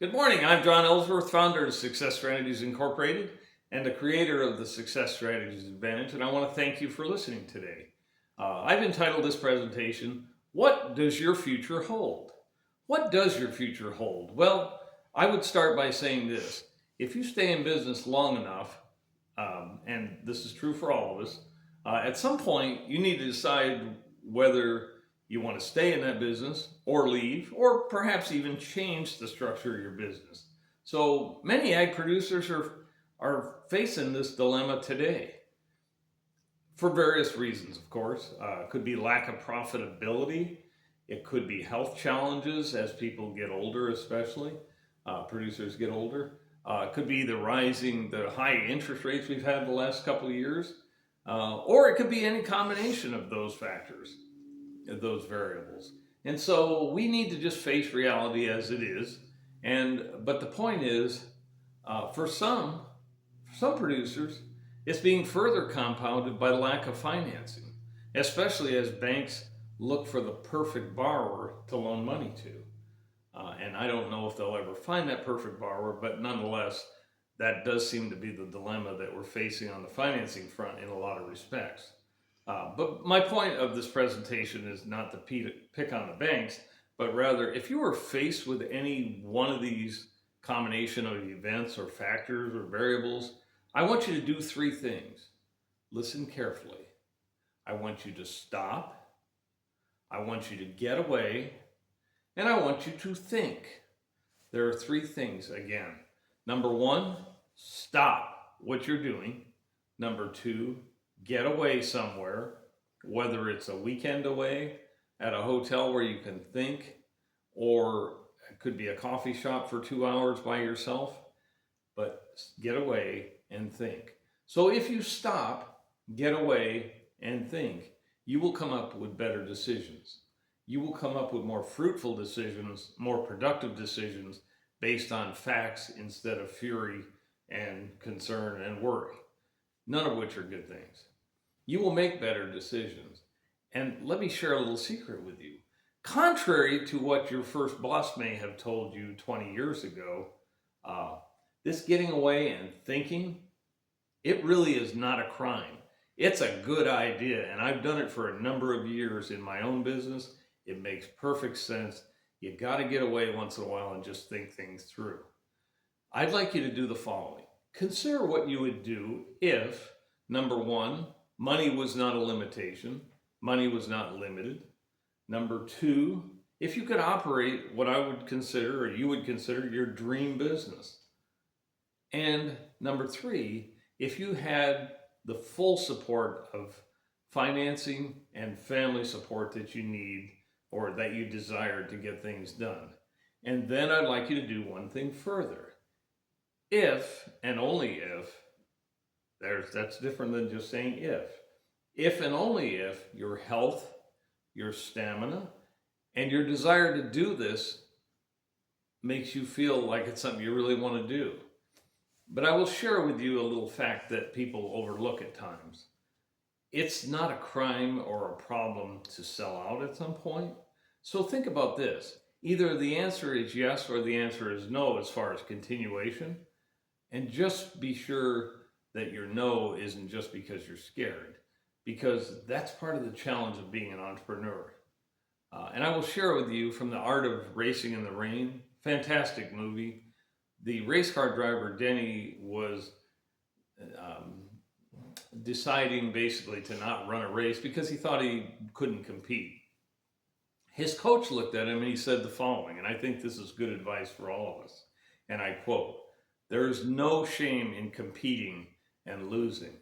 Good morning. I'm John Ellsworth, founder of Success Strategies Incorporated and the creator of the Success Strategies Advantage, and I want to thank you for listening today. I've entitled this presentation, What Does Your Future Hold? What does your future hold? Well, I would start by saying this. If you stay in business long enough, and this is true for all of us, at some point you need to decide whether you want to stay in that business or leave, or perhaps even change the structure of your business. So many ag producers are facing this dilemma today for various reasons, of course. It could be lack of profitability. It could be health challenges as people get older, especially producers get older. It could be the high interest rates we've had the last couple of years, or it could be any combination of those factors, those variables. And so we need to just face reality as it is. But the point is, for some producers, it's being further compounded by lack of financing, especially as banks look for the perfect borrower to loan money to. And I don't know if they'll ever find that perfect borrower, but nonetheless, that does seem to be the dilemma that we're facing on the financing front in a lot of respects. But my point of this presentation is not to pick on the banks, but rather if you are faced with any one of these combination of events or factors or variables, I want you to do three things. Listen carefully. I want you to stop. I want you to get away. And I want you to think. There are three things again. Number one, stop what you're doing. Number two, get away somewhere, whether it's a weekend away at a hotel where you can think, or it could be a coffee shop for 2 hours by yourself, but get away and think. So if you stop, get away, and think, you will come up with better decisions. You will come up with more fruitful decisions, more productive decisions based on facts instead of fury and concern and worry, none of which are good things. You will make better decisions. And let me share a little secret with you. Contrary to what your first boss may have told you 20 years ago, this getting away and thinking, it really is not a crime. It's a good idea, and I've done it for a number of years in my own business. It makes perfect sense. You got to get away once in a while and just think things through. I'd like you to do the following. Consider what you would do if, number one, money was not a limitation, money was not limited. Number two, if you could operate what I would consider, or you would consider, your dream business. And number three, if you had the full support of financing and family support that you need or that you desire to get things done. And then I'd like you to do one thing further. If, and only if, that's different than just saying if and only if your health, your stamina, and your desire to do this makes you feel like it's something you really want to do. But I will share with you a little fact that people overlook at times. It's not a crime or a problem to sell out at some point. So think about this. Either the answer is yes or the answer is no as far as continuation. And just be sure that your no isn't just because you're scared, because that's part of the challenge of being an entrepreneur. And I will share with you from The Art of Racing in the Rain, fantastic movie. The race car driver, Denny, was deciding basically to not run a race because he thought he couldn't compete. His coach looked at him and he said the following, and I think this is good advice for all of us, and I quote, "There is no shame in competing and losing.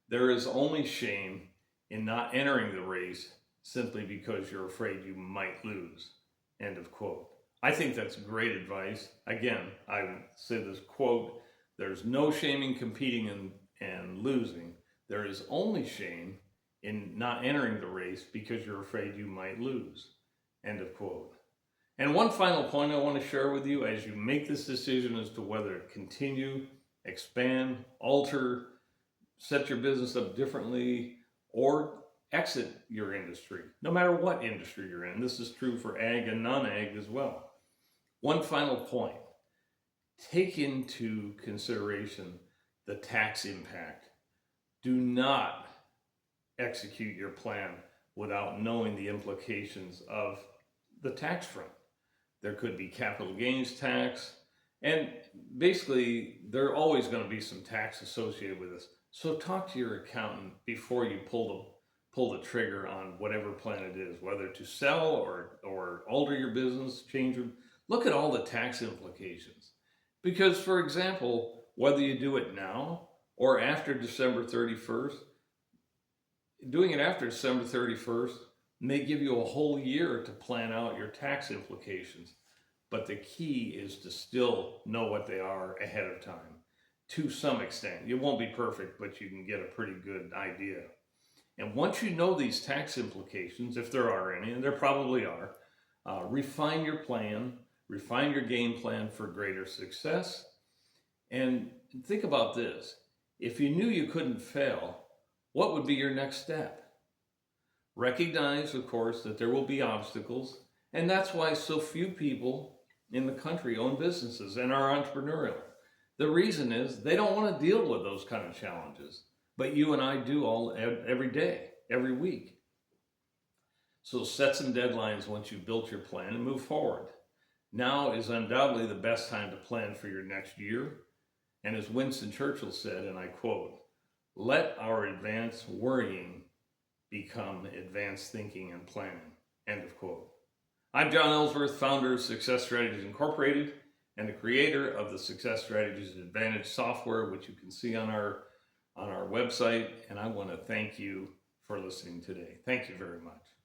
There is only shame in not entering the race simply because you're afraid you might lose." End of quote. I think that's great advice. Again, I say this quote, there's no shame in competing and losing. There is only shame in not entering the race because you're afraid you might lose. End of quote. And one final point I want to share with you as you make this decision as to whether to continue, expand, alter, set your business up differently, or exit your industry, no matter what industry you're in. This is true for ag and non-ag as well. One final point. take into consideration the tax impact. Do not execute your plan without knowing the implications of the tax front. There could be capital gains tax, and basically, there are always going to be some tax associated with this. So talk to your accountant before you pull the trigger on whatever plan it is, whether to sell or alter your business, change them. Look at all the tax implications. Because, for example, whether you do it now or after December 31st, doing it after December 31st may give you a whole year to plan out your tax implications. But the key is to still know what they are ahead of time. To some extent, it won't be perfect, but you can get a pretty good idea. And once you know these tax implications, if there are any, and there probably are, refine your plan, refine your game plan for greater success. And think about this. If you knew you couldn't fail, what would be your next step? Recognize, of course, that there will be obstacles, and that's why so few people in the country own businesses and are entrepreneurial. The reason is they don't want to deal with those kind of challenges, but you and I do every day, every week. So set some deadlines once you've built your plan and move forward. Now is undoubtedly the best time to plan for your next year. And as Winston Churchill said, and I quote, "Let our advanced worrying become advanced thinking and planning." End of quote. I'm John Ellsworth, founder of Success Strategies Incorporated and the creator of the Success Strategies Advantage software, which you can see on our website. And I want to thank you for listening today. Thank you very much.